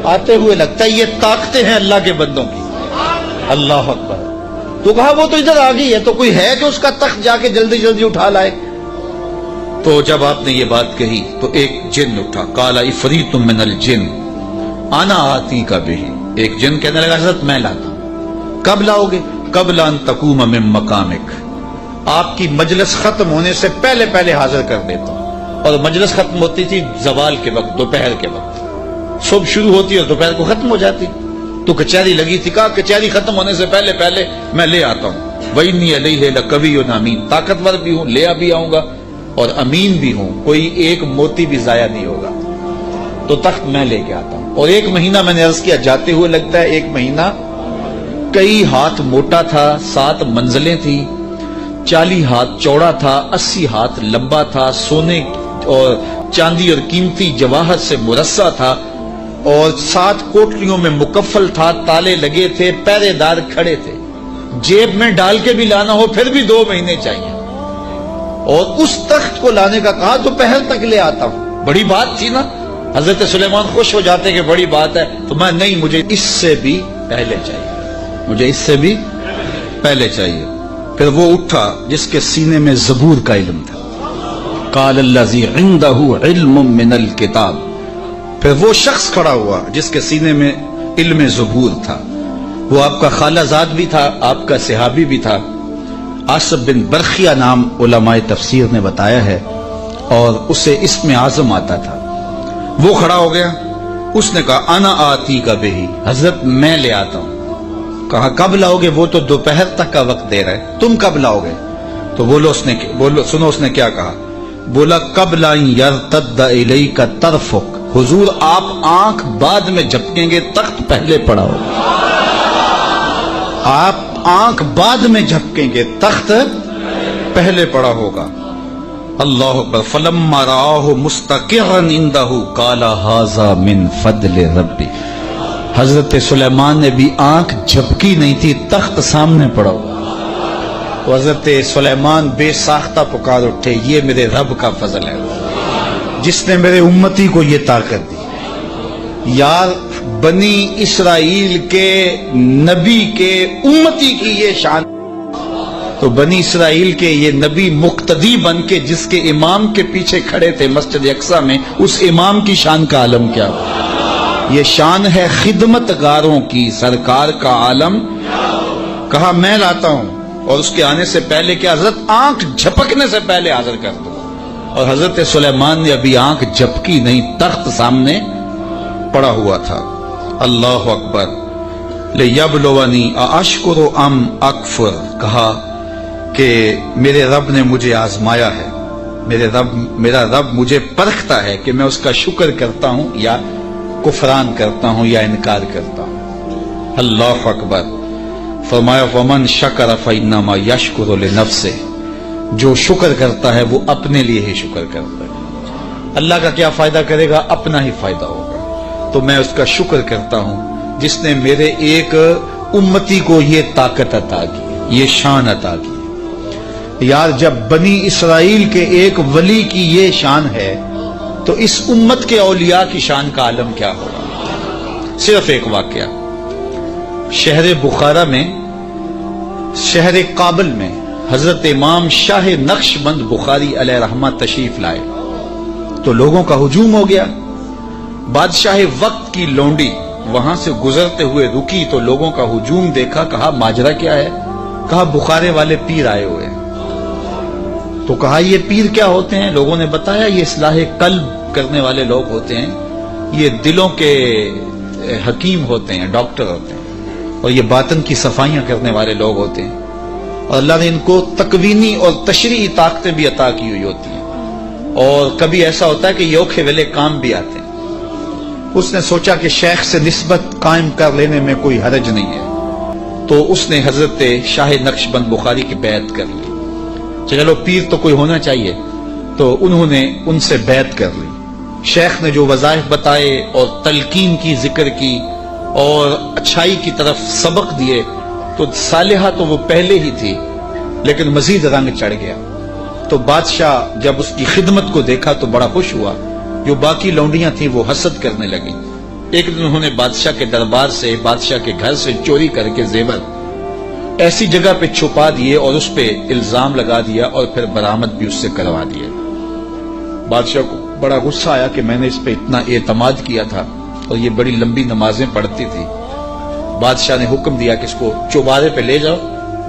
آتے ہوئے لگتا ہے۔ یہ طاقتیں ہیں اللہ کے بندوں کی، اللہ اکبر۔ تو کہا وہ تو ادھر آ گئی ہے، تو کوئی ہے جو اس کا تخت جا کے جلدی جلدی اٹھا لائے؟ تو جب آپ نے یہ بات کہی تو ایک جن اٹھا، قال عفریت من الجن انا آتی کا بھی، ایک جن کہنے لگا حضرت میں لاتا ہوں۔ کب لاؤ گے؟ قبل ان تقوم من مقامک، آپ کی مجلس ختم ہونے سے پہلے پہلے حاضر کر دیتا ہوں۔ اور مجلس ختم ہوتی تھی زوال کے وقت، دوپہر کے وقت، صبح شروع ہوتی اور دوپہر کو ختم ہو جاتی، تو کچہری لگی تھی، کہا کچہری ختم ہونے سے پہلے پہلے میں لے آتا ہوں۔ وَإِنِّي عَلَيْهِ لَقَوِيٌّ أَمِينٌ، طاقتور بھی ہوں، لے بھی آؤں گا۔ اور امین بھی ہوں, کوئی ایک موتی بھی ضائع نہیں ہوگا, تو تخت میں لے کے آتا ہوں. اور 1 مہینہ میں نے عرض کیا جاتے ہوئے لگتا ہے 1 مہینہ, کئی ہاتھ موٹا تھا, 7 منزلیں تھیں, 40 ہاتھ چوڑا تھا, 80 ہاتھ لمبا تھا, سونے اور چاندی اور قیمتی جواہر سے مرصع تھا, اور 7 کوٹریوں میں مکفل تھا, تالے لگے تھے, پہرے دار کھڑے تھے, جیب میں ڈال کے بھی لانا ہو پھر بھی 2 مہینے چاہیے. اور اس تخت کو لانے کا کہا دوپہر تک لے آتا ہوں. بڑی بات تھی نا, حضرت سلیمان خوش ہو جاتے کہ بڑی بات ہے, تو میں نہیں, مجھے اس سے بھی پہلے چاہیے, مجھے اس سے بھی پہلے چاہیے. پھر وہ اٹھا جس کے سینے میں زبور کا علم تھا, قال الذی عندہ علم من الکتاب. پھر وہ شخص کھڑا ہوا جس کے سینے میں علم زبور تھا, وہ آپ کا خالہ زاد بھی تھا, آپ کا صحابی بھی تھا, عاصب بن برخیہ نام علماء تفسیر نے بتایا ہے, اور اسے اسم اعظم آتا تھا. وہ کھڑا ہو گیا, اس نے کہا انا آتی کا بہی, حضرت میں لے آتا ہوں. کہا کب لاؤ گے؟ وہ تو دوپہر تک کا وقت دے رہے, تم کب لاؤ گے؟ تو سنو اس نے کیا کہا, بولا قبل ان یرتد الیک طرفک, حضور آپ آنکھ بعد میں جھپکیں گے, تخت پہلے پڑا ہوگا. آپ آنکھ بعد میں جھپکیں گے, تخت پہلے پڑا ہوگا. اللہ اکبر. فلما رآہ مستقرا عنده قال ھذا من فضل ربی. حضرت سلیمان نے بھی آنکھ جھپکی نہیں تھی, تخت سامنے پڑا ہوا. حضرت سلیمان بے ساختہ پکار اٹھے, یہ میرے رب کا فضل ہے جس نے میرے امتی کو یہ طاقت دی. یار بنی اسرائیل کے نبی کے امتی کی یہ شان, تو بنی اسرائیل کے یہ نبی مقتدی بن کے جس کے امام کے پیچھے کھڑے تھے مسجد اقصی میں, اس امام کی شان کا عالم کیا ہو. یہ شان ہے خدمت گاروں کی, سرکار کا عالم. کہا میں لاتا ہوں, اور اس کے آنے سے پہلے کہ حضرت آنکھ جھپکنے سے پہلے حاضر کر دو. اور حضرت سلیمان نے ابھی آنکھ جھپکی نہیں, تخت سامنے پڑا ہوا تھا. اللہ اکبر. لیبلونی ااشکر ام اکفر. کہا کہ میرے رب نے مجھے آزمایا ہے, میرا رب مجھے پرکھتا ہے کہ میں اس کا شکر کرتا ہوں یا کفران کرتا ہوں یا انکار کرتا ہوں. اللہ اکبر. فرمایا ومن شکر فانما یشکر لنفسہ, جو شکر کرتا ہے وہ اپنے لیے ہی شکر کرتا ہے. اللہ کا کیا فائدہ کرے گا؟ اپنا ہی فائدہ ہوگا. تو میں اس کا شکر کرتا ہوں جس نے میرے ایک امتی کو یہ طاقت عطا کی, یہ شان عطا کی. یار جب بنی اسرائیل کے ایک ولی کی یہ شان ہے تو اس امت کے اولیاء کی شان کا عالم کیا ہوگا. صرف ایک واقعہ, شہر بخارا میں, شہر کابل میں حضرت امام شاہ نقشبند بخاری علیہ رحمہ تشریف لائے تو لوگوں کا ہجوم ہو گیا. بادشاہ وقت کی لونڈی وہاں سے گزرتے ہوئے رکی تو لوگوں کا ہجوم دیکھا. کہا ماجرا کیا ہے؟ کہا بخارے والے پیر آئے ہوئے ہیں. تو کہا یہ پیر کیا ہوتے ہیں؟ لوگوں نے بتایا یہ اصلاح قلب کرنے والے لوگ ہوتے ہیں, یہ دلوں کے حکیم ہوتے ہیں, ڈاکٹر ہوتے ہیں, اور یہ باطن کی صفائیاں کرنے والے لوگ ہوتے ہیں, اور اللہ نے ان کو تکوینی اور تشریعی طاقتیں بھی عطا کی ہوئی ہوتی ہیں, اور کبھی ایسا ہوتا ہے کہ یہ اوکھے ویلے کام بھی آتے ہیں. اس نے سوچا کہ شیخ سے نسبت قائم کر لینے میں کوئی حرج نہیں ہے, تو اس نے حضرت شاہ نقشبند بخاری کی بیعت کر لی. چلو پیر تو کوئی ہونا چاہیے, تو انہوں نے ان سے بیعت کر لی. شیخ نے جو وظائف بتائے اور تلقین کی, ذکر کی اور اچھائی کی طرف سبق دیے, تو صالحہ تو وہ پہلے ہی تھی لیکن مزید رنگ چڑھ گیا. تو بادشاہ جب اس کی خدمت کو دیکھا تو بڑا خوش ہوا. جو باقی لونڈیاں تھیں وہ حسد کرنے لگیں. ایک دن انہوں نے بادشاہ کے دربار سے, بادشاہ کے گھر سے چوری کر کے زیور ایسی جگہ پہ چھپا دیے اور اس پہ الزام لگا دیا, اور پھر برآمد بھی اس سے کروا دیے. بادشاہ کو بڑا غصہ آیا کہ میں نے اس پہ اتنا اعتماد کیا تھا, اور یہ بڑی لمبی نمازیں پڑھتی تھی. بادشاہ نے حکم دیا کہ اس کو چوبارے پہ لے جاؤ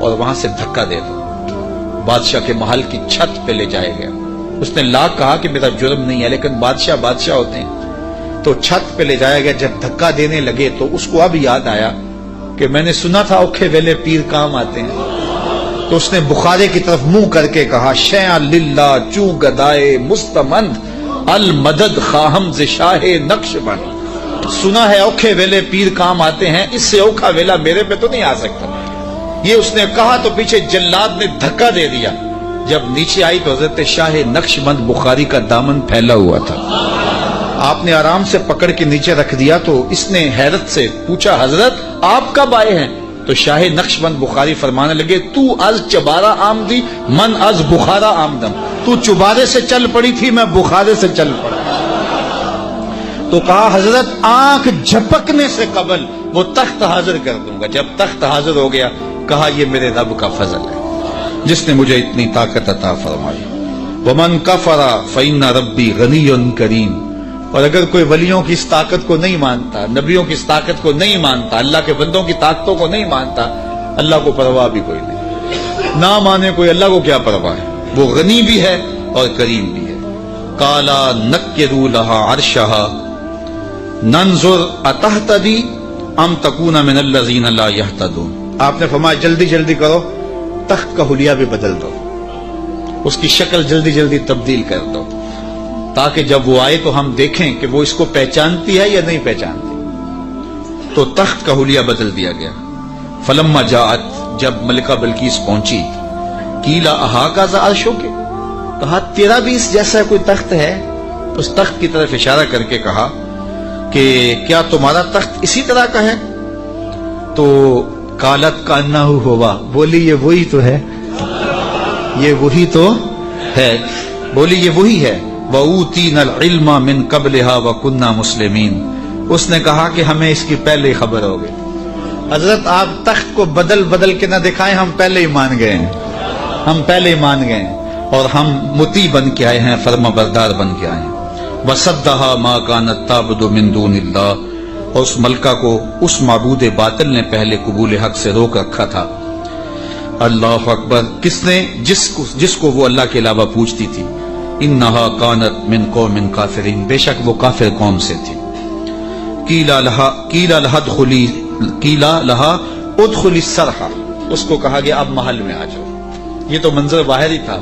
اور وہاں سے دھکا دے دو. بادشاہ کے محل کی چھت پہ لے جایا گیا. اس نے لاکھ کہا کہ میرا جرم نہیں ہے, لیکن بادشاہ ہوتے ہیں. تو چھت پہ لے جایا گیا. جب دھکا دینے لگے تو اس کو اب یاد آیا کہ میں نے سنا تھا اوکھے ویلے پیر کام آتے ہیں. تو اس نے بخارے کی طرف منہ کر کے کہا شیع للہ چو گدائے مستمند المدد خواہم ز شاہ نقش بند۔ سنا ہے اوکھے ویلے پیر کام آتے ہیں، اس سے اوکھا ویلا میرے پہ تو نہیں آ سکتا۔ یہ اس نے کہا تو پیچھے جلاد نے دھکا دے دیا، جب نیچے آئی تو حضرت شاہ نقش بند بخاری کا دامن پھیلا ہوا تھا۔ آپ نے آرام سے پکڑ کے نیچے رکھ دیا تو اس نے حیرت سے پوچھا حضرت آپ کب آئے ہیں؟ تو شاہ نقش بند بخاری فرمانے لگے تو از چبارہ آمدی من از بخارا آمدم، تو چبارے سے چل پڑی تھی میں بخارے سے چل پڑا۔ تو کہا حضرت آنکھ جھپکنے سے قبل وہ تخت حاضر کر دوں گا۔ جب تخت حاضر ہو گیا کہا یہ میرے رب کا فضل ہے جس نے مجھے اتنی طاقت عطا فرمائی۔ ومن کفر فإن ربی غنی کریم، اور اگر کوئی ولیوں کی اس طاقت کو نہیں مانتا، نبیوں کی اس طاقت کو نہیں مانتا، اللہ کے بندوں کی طاقتوں کو نہیں مانتا، اللہ کو پرواہ بھی کوئی نہیں۔ نہ مانے کوئی، اللہ کو کیا پرواہ ہے، وہ غنی بھی ہے اور کریم بھی ہے۔ کالا نکروا لہا عرشہا ننظر اتہتدی ام تکون من الذین لا یہتدون۔ آپ نے فرمایا جلدی جلدی کرو، تخت کا حلیہ بھی بدل دو، اس کی شکل جلدی جلدی تبدیل کر دو، تاکہ جب وہ آئے تو ہم دیکھیں کہ وہ اس کو پہچانتی ہے یا نہیں پہچانتی۔ تو تخت کا حلیہ بدل دیا گیا۔ فلما جاءت، جب ملکہ بلقیس پہنچی، قیل اہٰذا عرشک، کہا تیرا بھی اس جیسا کوئی تخت ہے؟ اس تخت کی طرف اشارہ کر کے کہا کہ کیا تمہارا تخت اسی طرح کا ہے؟ تو قالت کانہ ہوا، بولی یہ وہی تو ہے، یہ وہی تو ہے، بولی یہ وہی ہے۔ وَأُوتِينَا الْعِلْمَ مِنْ قَبْلِهَا وَكُنَّا مُسْلِمِينَ، اس نے کہا کہ ہمیں اس کی پہلے ہی خبر ہو گئی۔ حضرت آپ تخت کو بدل بدل کے نہ دکھائیں، ہم پہلے ہی مان گئے ہیں، ہم پہلے ہی مان گئے ہیں، اور ہم مطیع بن کے آئے ہیں، فرما بردار بن کے آئے ہیں۔ وَصَدَّهَا مَا كَانَتْ تَعْبُدُ مِن دُونِ اللَّهِ، اور اس ملکہ کو اس معبود باطل نے پہلے قبول حق سے روک رکھا تھا۔ اللہ اکبر، کس نے؟ جس کو وہ اللہ کے علاوہ پوچھتی تھی۔ انہا کانت من قوم کافرین، بے شک وہ کافر قوم سے تھی۔ قیل لہا ادخلی الصرح، اس کو کہا گیا اب محل میں آ جاؤ۔ یہ تو منظر باہر ہی تھا،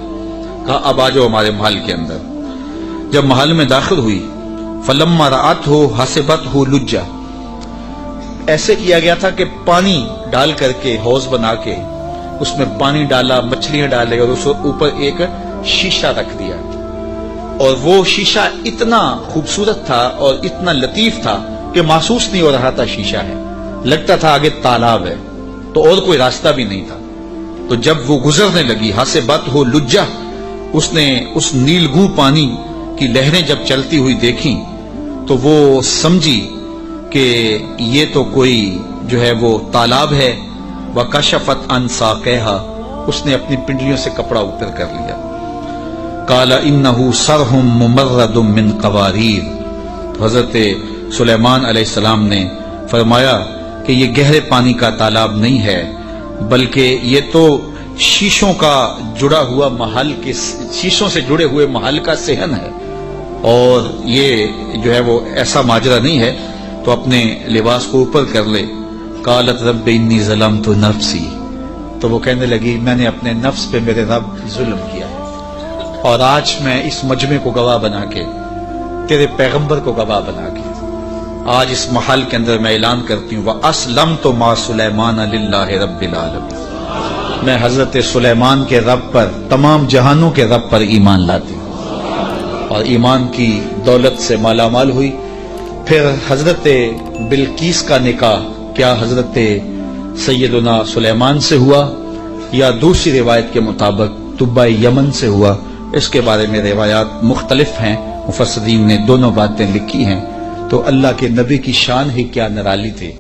کہا اب آ جاؤ ہمارے محل کے اندر۔ جب محل میں داخل ہوئی، فلما رأتہ حسبتہ لجہ، ایسے کیا گیا تھا کہ پانی ڈال کر کے حوض بنا کے اس میں پانی ڈالا، مچھلیاں ڈالے اور اس اوپر ایک شیشہ رکھ دیا، اور وہ شیشہ اتنا خوبصورت تھا اور اتنا لطیف تھا کہ محسوس نہیں ہو رہا تھا شیشہ ہے، لگتا تھا آگے تالاب ہے، تو اور کوئی راستہ بھی نہیں تھا۔ تو جب وہ گزرنے لگی، حسبتہ لجہ، اس نے اس نیلگوں پانی کی لہریں جب چلتی ہوئی دیکھیں تو وہ سمجھی کہ یہ تو کوئی جو ہے وہ تالاب ہے۔ وَكَشَفَتْ عَنْ سَاقَيْهَا، اس نے اپنی پنڈلیوں سے کپڑا اوپر کر لیا۔ قَالَ إِنَّهُ صَرْحٌ مُمَرَّدٌ مِّن قَوَارِيرَ، حضرت سلیمان علیہ السلام نے فرمایا کہ یہ گہرے پانی کا تالاب نہیں ہے، بلکہ یہ تو شیشوں کا جڑا ہوا محل کے، شیشوں سے جڑے ہوئے محل کا صحن ہے، اور یہ جو ہے وہ ایسا ماجرا نہیں ہے، تو اپنے لباس کو اوپر کر لے۔ قالت رب انی ظلمت نفسی، تو وہ کہنے لگی میں نے اپنے نفس پہ میرے رب ظلم کیا ہے، اور آج میں اس مجمع کو گواہ بنا کے، تیرے پیغمبر کو گواہ بنا کے، آج اس محل کے اندر میں اعلان کرتی ہوں وَأَسْلَمْتُ مَعَ سُلَيْمَانَ لِلَّهِ رَبِّ الْعَالَمِينَ، میں حضرت سلیمان کے رب پر، تمام جہانوں کے رب پر ایمان لاتی ہوں، اور ایمان کی دولت سے مالا مال ہوئی۔ پھر حضرت بلقیس کا نکاح کیا حضرت سیدنا سلیمان سے ہوا یا دوسری روایت کے مطابق طبع یمن سے ہوا، اس کے بارے میں روایات مختلف ہیں، مفسرین نے دونوں باتیں لکھی ہیں۔ تو اللہ کے نبی کی شان ہی کیا نرالی تھی۔